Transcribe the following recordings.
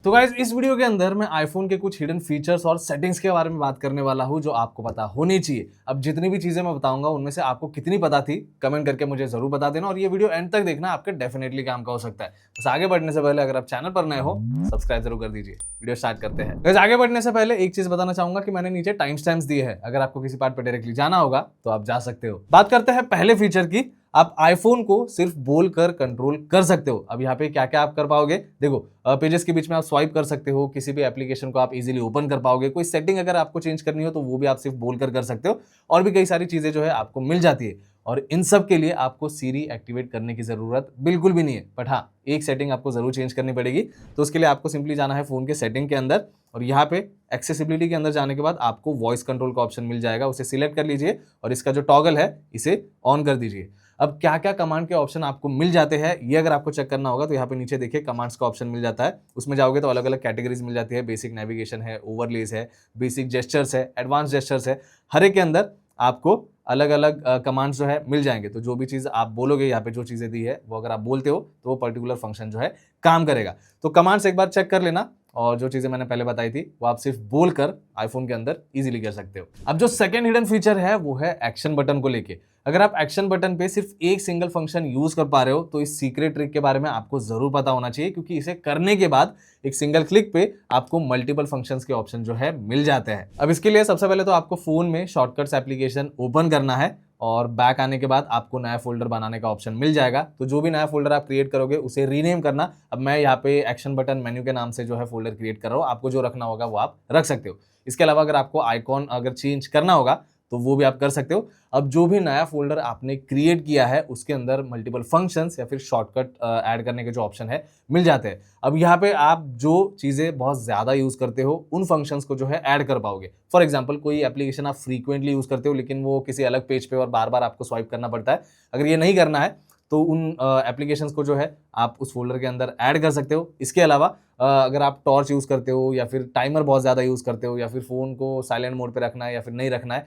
तो गाइज इस वीडियो के अंदर मैं आईफोन के कुछ हिडन फीचर्स और सेटिंग्स के बारे में बात करने वाला हूं जो आपको पता होनी चाहिए। अब जितनी भी चीजें मैं बताऊंगा उनमें से आपको कितनी पता थी कमेंट करके मुझे जरूर बता देना, और ये वीडियो एंड तक देखना, आपके डेफिनेटली काम का हो सकता है। बस आगे बढ़ने से पहले अगर आप चैनल पर नए हो सब्सक्राइब जरूर कर दीजिए। वीडियो स्टार्ट करते हैं। गाइज आगे बढ़ने से पहले एक चीज बताना चाहूंगा कि मैंने नीचे टाइम स्टैम्प्स दिए हैं, अगर आपको किसी पार्ट पर डायरेक्टली जाना होगा तो आप जा सकते हो। बात करते हैं पहले फीचर की। आप आईफोन को सिर्फ बोलकर कंट्रोल कर सकते हो। अब यहाँ पे क्या क्या आप कर पाओगे, देखो पेजेस के बीच में आप स्वाइप कर सकते हो, किसी भी एप्लीकेशन को आप इजीली ओपन कर पाओगे, कोई सेटिंग अगर आपको चेंज करनी हो तो वो भी आप सिर्फ बोलकर कर सकते हो, और भी कई सारी चीजें जो है आपको मिल जाती है। और इन सब के लिए आपको सीरी एक्टिवेट करने की जरूरत बिल्कुल भी नहीं है। बट हाँ, एक सेटिंग आपको जरूर चेंज करनी पड़ेगी। तो उसके लिए आपको सिंपली जाना है फोन के सेटिंग के अंदर, और यहाँ पे एक्सेसिबिलिटी के अंदर जाने के बाद आपको वॉइस कंट्रोल का ऑप्शन मिल जाएगा, उसे सिलेक्ट कर लीजिए और इसका जो टॉगल है इसे ऑन कर दीजिए। अब क्या क्या कमांड के ऑप्शन आपको मिल जाते हैं ये अगर आपको चेक करना होगा तो यहाँ पे नीचे देखिए कमांड्स का ऑप्शन मिल जाता है। उसमें जाओगे तो अलग अलग कैटेगरीज मिल जाती है। बेसिक नेविगेशन है, ओवरलेस है, बेसिक जेस्चर्स है, एडवांस जेस्चर्स है। हर एक के अंदर आपको अलग अलग कमांड्स जो है मिल जाएंगे। तो जो भी चीज आप बोलोगे, यहाँ पे जो चीजें दी है वो अगर आप बोलते हो तो वो पर्टिकुलर फंक्शन जो है काम करेगा। तो कमांड्स एक बार चेक कर लेना, और जो चीजें मैंने पहले बताई थी वो आप सिर्फ बोलकर आईफोन के अंदर इजीली कर सकते हो। अब जो सेकंड हिडन फीचर है वो है एक्शन बटन को लेके। अगर आप एक्शन बटन पे सिर्फ एक सिंगल फंक्शन यूज कर पा रहे हो तो इस सीक्रेट ट्रिक के बारे में आपको जरूर पता होना चाहिए, क्योंकि इसे करने के बाद एक सिंगल क्लिक पे आपको मल्टीपल फंक्शंस के ऑप्शन जो है मिल जाते हैं। अब इसके लिए सबसे पहले तो आपको फोन में शॉर्टकट्स एप्लीकेशन ओपन करना है, और बैक आने के बाद आपको नया फोल्डर बनाने का ऑप्शन मिल जाएगा। तो जो भी नया फोल्डर आप क्रिएट करोगे उसे रीनेम करना। अब मैं यहाँ पे एक्शन बटन मेन्यू के नाम से जो है फोल्डर क्रिएट कर रहा हूँ, आपको जो रखना होगा वो आप रख सकते हो। इसके अलावा अगर आपको आइकॉन अगर चेंज करना होगा तो वो भी आप कर सकते हो। अब जो भी नया फोल्डर आपने क्रिएट किया है उसके अंदर मल्टीपल फंक्शंस या फिर शॉर्टकट ऐड करने के जो ऑप्शन है मिल जाते हैं। अब यहाँ पे आप जो चीजें बहुत ज्यादा यूज करते हो उन फंक्शंस को जो है ऐड कर पाओगे। फॉर एग्जांपल कोई एप्लीकेशन आप फ्रीक्वेंटली यूज करते हो लेकिन वो किसी अलग पेज पे और बार बार आपको स्वाइप करना पड़ता है, अगर ये नहीं करना है तो उन एप्लीकेशंस को जो है आप उस फोल्डर के अंदर ऐड कर सकते हो। इसके अलावा अगर आप टॉर्च यूज करते हो या फिर टाइमर बहुत ज्यादा यूज करते हो या फिर फोन को साइलेंट मोड पे रखना है या फिर नहीं रखना है,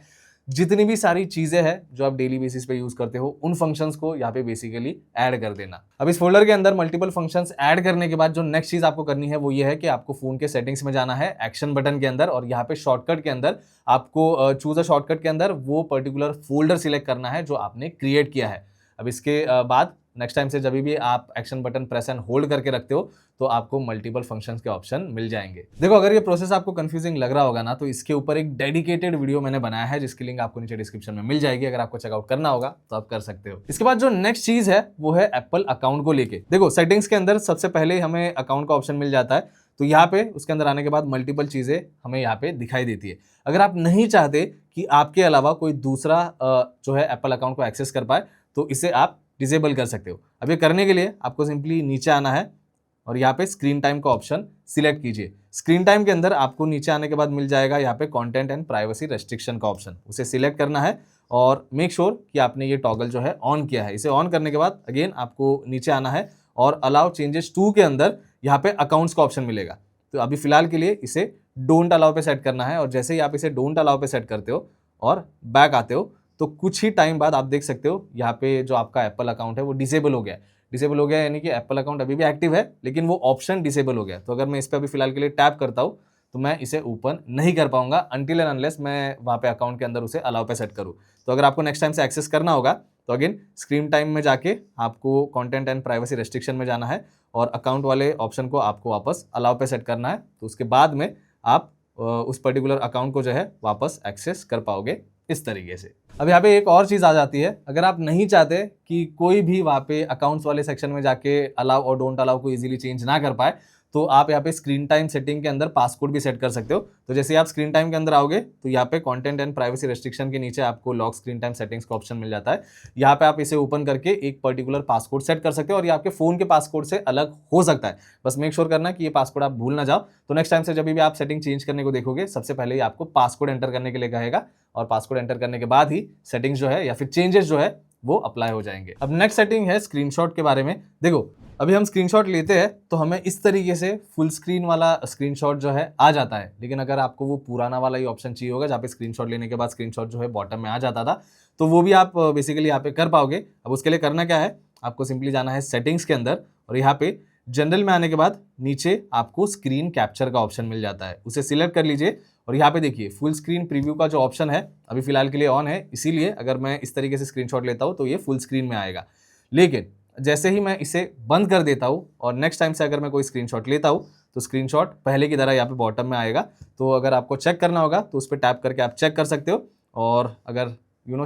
जितनी भी सारी चीजें हैं जो आप डेली बेसिस पे यूज करते हो उन फंक्शंस को यहाँ पे बेसिकली ऐड कर देना। अब इस फोल्डर के अंदर मल्टीपल फंक्शंस ऐड करने के बाद जो नेक्स्ट चीज आपको करनी है वो ये है कि आपको फोन के सेटिंग्स में जाना है एक्शन बटन के अंदर, और यहाँ पे शॉर्टकट के अंदर आपको चूज अ शॉर्टकट के अंदर वो पर्टिकुलर फोल्डर सिलेक्ट करना है जो आपने क्रिएट किया है। अब इसके बाद नेक्स्ट टाइम से जब भी आप action button press and hold करके रखते हो तो आपको मल्टीपल फंक्शंस के ऑप्शन मिल जाएंगे। देखो अगर ये प्रोसेस आपको कंफ्यूजिंग लग रहा होगा ना तो इसके ऊपर एक डेडिकेटेड वीडियो मैंने बनाया है जिसकी लिंक आपको नीचे डिस्क्रिप्शन में मिल जाएगी। अगर आपको चेकआउट करना होगा तो आप कर सकते हो। इसके बाद जो नेक्स्ट चीज है वो है एप्पल अकाउंट को लेके। देखो सेटिंग्स के अंदर सबसे पहले हमें अकाउंट का ऑप्शन मिल जाता है, तो यहाँ पे उसके अंदर आने के बाद मल्टीपल चीजें हमें यहाँ पे दिखाई देती है। अगर आप नहीं चाहते कि आपके अलावा कोई दूसरा जो है एप्पल अकाउंट को एक्सेस कर पाए तो इसे आप डिसेबल कर सकते हो। अब ये करने के लिए आपको सिंपली नीचे आना है और यहाँ पे स्क्रीन टाइम का ऑप्शन सिलेक्ट कीजिए। स्क्रीन टाइम के अंदर आपको नीचे आने के बाद मिल जाएगा यहाँ पे कंटेंट एंड प्राइवेसी रेस्ट्रिक्शन का ऑप्शन, उसे सिलेक्ट करना है और मेक श्योर कि आपने ये टॉगल जो है ऑन किया है। इसे ऑन करने के बाद अगेन आपको नीचे आना है और अलाउ चेंजेस टू के अंदर यहाँ पे अकाउंट्स का ऑप्शन मिलेगा। तो अभी फिलहाल के लिए इसे डोंट अलाउ पे सेट करना है, और जैसे ही आप इसे डोंट अलाउ पे सेट करते हो और बैक आते हो तो कुछ ही टाइम बाद आप देख सकते हो यहाँ पे जो आपका एप्पल अकाउंट है वो डिसेबल हो गया। डिसेबल हो गया यानी कि एप्पल अकाउंट अभी भी एक्टिव है लेकिन वो ऑप्शन डिसेबल हो गया। तो अगर मैं इस पर अभी फिलहाल के लिए टैप करता हूँ तो मैं इसे ओपन नहीं कर पाऊंगा अनटिल एंड अनलेस मैं वहाँ पे अकाउंट के अंदर उसे अलाउ पे सेट करूँ। तो अगर आपको नेक्स्ट टाइम से एक्सेस करना होगा तो अगेन स्क्रीन टाइम में जाके आपको कंटेंट एंड प्राइवेसी रेस्ट्रिक्शन में जाना है और अकाउंट वाले ऑप्शन को आपको वापस अलाउ पे सेट करना है। तो उसके बाद में आप उस पर्टिकुलर अकाउंट को जो है वापस एक्सेस कर पाओगे इस तरीके से। अब यहाँ पे एक और चीज आ जाती है, अगर आप नहीं चाहते कि कोई भी वहाँ पे अकाउंट्स वाले सेक्शन में जाके अलाउ और डोंट अलाउ को इजीली चेंज ना कर पाए तो आप यहाँ पे स्क्रीन टाइम सेटिंग के अंदर पासकोड भी सेट कर सकते हो। तो जैसे आप स्क्रीन टाइम के अंदर आओगे तो यहाँ पे कंटेंट एंड प्राइवेसी रेस्ट्रिक्शन के नीचे आपको लॉक स्क्रीन टाइम सेटिंग्स का ऑप्शन मिल जाता है। यहाँ पे आप इसे ओपन करके एक पर्टिकुलर पासकोड सेट कर सकते हो और ये आपके फोन के पासकोड से अलग हो सकता है। बस मेक श्योर करना कि ये पासकोड आप भूल ना जाओ। तो नेक्स्ट टाइम से जब भी आप सेटिंग चेंज करने को देखोगे सबसे पहले ही आपको पासकोड एंटर करने के लिए कहेगा, और पासकोड एंटर करने के बाद ही सेटिंग्स जो है या फिर चेंजेस जो है वो अप्लाई हो जाएंगे। अब नेक्स्ट सेटिंग है स्क्रीनशॉट के बारे में। देखो अभी हम स्क्रीनशॉट लेते हैं तो हमें इस तरीके से फुल स्क्रीन वाला स्क्रीनशॉट जो है आ जाता है, लेकिन अगर आपको वो पुराना वाला ही ऑप्शन चाहिए होगा जहाँ पे स्क्रीनशॉट लेने के बाद स्क्रीनशॉट जो है बॉटम में आ जाता था तो वो भी आप बेसिकली यहाँ पे कर पाओगे। अब उसके लिए करना क्या है, आपको सिंपली जाना है सेटिंग्स के अंदर और यहाँ पे जनरल में आने के बाद नीचे आपको स्क्रीन कैप्चर का ऑप्शन मिल जाता है, उसे सिलेक्ट कर लीजिए और यहाँ पे देखिए फुल स्क्रीन प्रीव्यू का जो ऑप्शन है अभी फिलहाल के लिए ऑन है, इसीलिए अगर मैं इस तरीके से स्क्रीनशॉट लेता हूँ तो ये फुल स्क्रीन में आएगा। लेकिन जैसे ही मैं इसे बंद कर देता हूँ और नेक्स्ट टाइम से अगर मैं कोई स्क्रीनशॉट लेता हूँ तो स्क्रीनशॉट पहले की तरह यहाँ पे बॉटम में आएगा। तो अगर आपको चेक करना होगा तो उस पर टैप करके आप चेक कर सकते हो, और अगर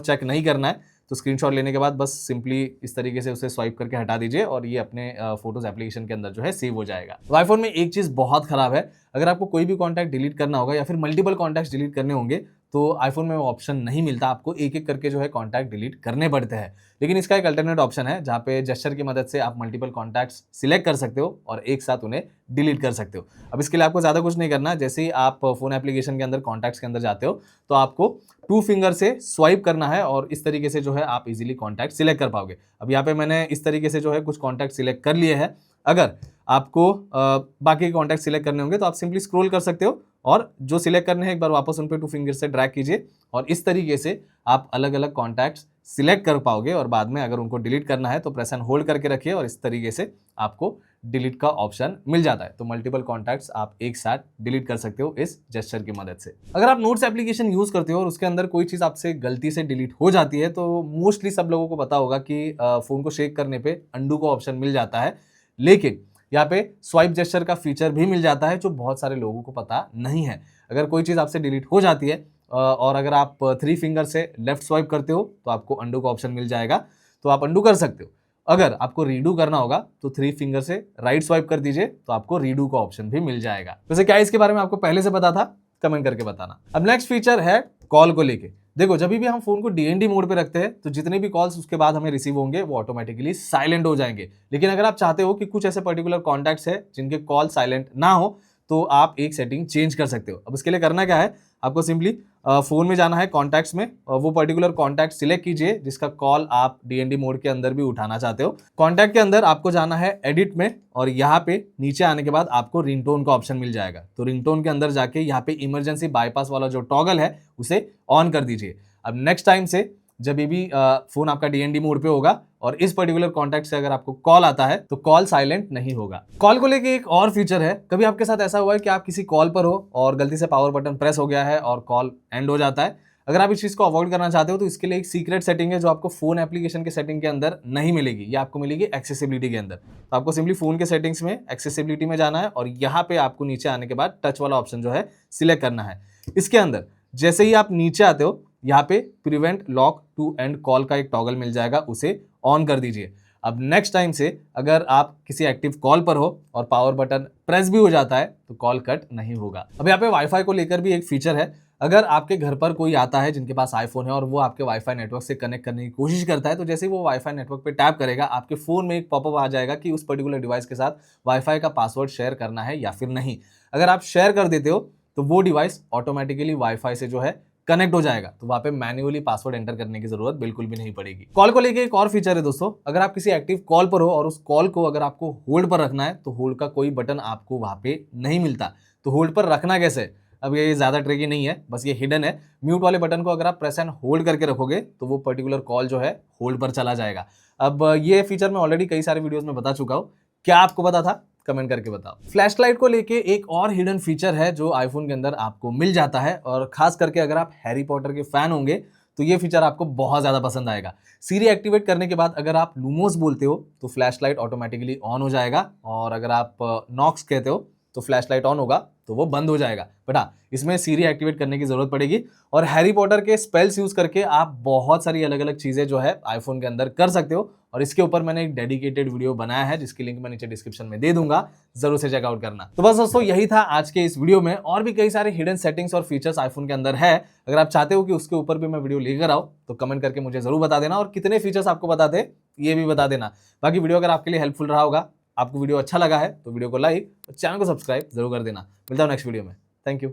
चेक नहीं करना है तो स्क्रीनशॉट लेने के बाद बस सिंपली इस तरीके से उसे स्वाइप करके हटा दीजिए और ये अपने फोटोज एप्लीकेशन के अंदर जो है सेव हो जाएगा। तो आईफोन में एक चीज़ बहुत खराब है, अगर आपको कोई भी कॉन्टैक्ट डिलीट करना होगा या फिर मल्टीपल कॉन्टैक्ट्स डिलीट करने होंगे तो आईफोन में वो ऑप्शन नहीं मिलता, आपको एक एक करके जो है कॉन्टैक्ट डिलीट करने पड़ते हैं। लेकिन इसका एक अल्टरनेट ऑप्शन है जहाँ पे जेस्चर की मदद से आप मल्टीपल कॉन्टैक्ट्स सिलेक्ट कर सकते हो और एक साथ उन्हें डिलीट कर सकते हो। अब इसके लिए आपको ज़्यादा कुछ नहीं करना, जैसे ही आप फोन एप्लीकेशन के अंदर कॉन्टैक्ट्स के अंदर जाते हो तो आपको 2 फिंगर से स्वाइप करना है और इस तरीके से जो है आप इजीली कॉन्टैक्ट सिलेक्ट कर पाओगे। अब यहाँ पे मैंने इस तरीके से जो है कुछ कॉन्टैक्ट सिलेक्ट कर लिए हैं। अगर आपको बाकी के कॉन्टैक्ट सिलेक्ट करने होंगे तो आप सिंपली स्क्रॉल कर सकते हो और जो सिलेक्ट करने हैं एक बार वापस उन पे 2 फिंगर से ड्रैग कीजिए और इस तरीके से आप अलग अलग कॉन्टैक्ट्स सिलेक्ट कर पाओगे और बाद में अगर उनको डिलीट करना है तो प्रेस एंड होल्ड करके रखिए और इस तरीके से आपको डिलीट का ऑप्शन मिल जाता है। तो मल्टीपल कॉन्टैक्ट्स आप एक साथ डिलीट कर सकते हो इस जेस्चर की मदद से। अगर आप नोट्स एप्लीकेशन यूज करते हो और उसके अंदर कोई चीज आपसे गलती से डिलीट हो जाती है तो मोस्टली सब लोगों को पता होगा कि फोन को शेक करने पे अंडू का ऑप्शन मिल जाता है, लेकिन यहाँ पे स्वाइप जेस्चर का फीचर भी मिल जाता है जो बहुत सारे लोगों को पता नहीं है। अगर कोई चीज़ आपसे डिलीट हो जाती है और अगर आप 3 फिंगर से लेफ्ट स्वाइप करते हो तो आपको अंडू का ऑप्शन मिल जाएगा, तो आप अंडू कर सकते हो। अगर आपको रीडू करना होगा तो 3 फिंगर से राइट स्वाइप कर दीजिए तो आपको रीडू का ऑप्शन भी मिल जाएगा। वैसे क्या इसके बारे में आपको पहले से पता था? कमेंट करके बताना। अब नेक्स्ट फीचर है कॉल को लेके। देखो जब भी हम फोन को डीएनडी मोड पे रखते हैं तो जितने भी कॉल्स उसके बाद हमें रिसीव होंगे वो ऑटोमेटिकली साइलेंट हो जाएंगे। लेकिन अगर आप चाहते हो कि कुछ ऐसे पर्टिकुलर कॉन्टैक्ट्स है जिनके कॉल साइलेंट ना हो तो आप एक सेटिंग चेंज कर सकते हो। अब इसके लिए करना क्या है, आपको सिंपली फोन में जाना है कॉन्टैक्ट्स में, वो पर्टिकुलर कॉन्टैक्ट सिलेक्ट कीजिए जिसका कॉल आप डीएनडी मोड के अंदर भी उठाना चाहते हो। कॉन्टैक्ट के अंदर आपको जाना है एडिट में और यहाँ पे नीचे आने के बाद आपको रिंगटोन का ऑप्शन मिल जाएगा। तो रिंगटोन के अंदर जाके यहाँ पे इमरजेंसी बाईपास वाला जो टॉगल है उसे ऑन कर दीजिए। अब नेक्स्ट टाइम से जब भी फोन आपका डीएनडी मोड पे होगा और इस पर्टिकुलर कॉन्टैक्ट से अगर आपको कॉल आता है तो कॉल साइलेंट नहीं होगा। कॉल को लेके एक और फीचर है, कभी आपके साथ ऐसा हुआ है कि आप किसी कॉल पर हो और गलती से पावर बटन प्रेस हो गया है और कॉल एंड हो जाता है। अगर आप इस चीज को अवॉइड करना चाहते हो तो इसके लिए एक सीक्रेट सेटिंग है जो आपको फोन एप्लीकेशन के सेटिंग के अंदर नहीं मिलेगी, ये आपको मिलेगी एक्सेसिबिलिटी के अंदर। तो आपको सिंपली फोन के सेटिंग्स में एक्सेसिबिलिटी में जाना है और यहाँ पे आपको नीचे आने के बाद टच वाला ऑप्शन जो है सिलेक्ट करना है। इसके अंदर जैसे ही आप नीचे आते हो यहाँ पे prevent lock to end call का एक टॉगल मिल जाएगा, उसे ऑन कर दीजिए। अब नेक्स्ट टाइम से अगर आप किसी एक्टिव कॉल पर हो और पावर बटन प्रेस भी हो जाता है तो कॉल कट नहीं होगा। अब यहाँ पे वाईफाई को लेकर भी एक फीचर है, अगर आपके घर पर कोई आता है जिनके पास आईफोन है और वो आपके वाईफाई नेटवर्क से कनेक्ट करने की कोशिश करता है तो जैसे ही वो वाईफाई नेटवर्क पे टैप करेगा आपके फोन में एक पॉपअप आ जाएगा कि उस पर्टिकुलर डिवाइस के साथ वाईफाई का पासवर्ड शेयर करना है या फिर नहीं। अगर आप शेयर कर देते हो तो वो डिवाइस ऑटोमेटिकली वाईफाई से जो है कनेक्ट हो जाएगा, तो वहां पे मैन्युअली पासवर्ड एंटर करने की जरूरत बिल्कुल भी नहीं पड़ेगी। कॉल को लेके एक और फीचर है दोस्तों, अगर आप किसी एक्टिव कॉल पर हो और उस कॉल को अगर आपको होल्ड पर रखना है तो होल्ड का कोई बटन आपको वहां पे नहीं मिलता। तो होल्ड पर रखना कैसे, अब ये ज्यादा ट्रिकी नहीं है, बस ये हिडन है। म्यूट वाले बटन को अगर आप प्रेस एंड होल्ड करके रखोगे तो वो पर्टिकुलर कॉल जो है होल्ड पर चला जाएगा। अब ये फीचर मैं ऑलरेडी कई सारे वीडियोस में बता चुका हूँ, क्या आपको पता था? कमेंट करके बताओ। फ्लैश लाइट को लेके एक और हिडन फीचर है जो आईफोन के अंदर आपको मिल जाता है और खास करके अगर आप हैरी पॉटर के फैन होंगे तो ये फीचर आपको बहुत ज्यादा पसंद आएगा। सीरी एक्टिवेट करने के बाद अगर आप लूमोस बोलते हो तो फ्लैश लाइट ऑटोमेटिकली ऑन हो जाएगा और अगर आप नॉक्स कहते हो तो फ्लैश लाइट ऑन होगा तो वो बंद हो जाएगा। बट हाँ, इसमें सीरी एक्टिवेट करने की जरूरत पड़ेगी और हैरी पॉटर के स्पेल्स यूज करके आप बहुत सारी अलग अलग चीजें जो है आईफोन के अंदर कर सकते हो और इसके ऊपर मैंने एक डेडिकेटेड वीडियो बनाया है जिसकी लिंक मैं नीचे डिस्क्रिप्शन में दे दूंगा, जरूर से चेकआउट करना। तो बस दोस्तों यही था आज के इस वीडियो में, और भी कई सारे हिडन सेटिंग्स और फीचर्स आईफोन के अंदर है। अगर आप चाहते हो कि उसके ऊपर भी मैं वीडियो लेकर आऊं तो कमेंट करके मुझे जरूर बता देना और कितने फीचर्स आपको बता दे ये भी बता देना। बाकी वीडियो अगर आपके लिए हेल्पफुल रहा होगा, आपको वीडियो अच्छा लगा है तो वीडियो को लाइक और चैनल को सब्सक्राइब जरूर कर देना। मिलता हूं नेक्स्ट वीडियो में। Thank you.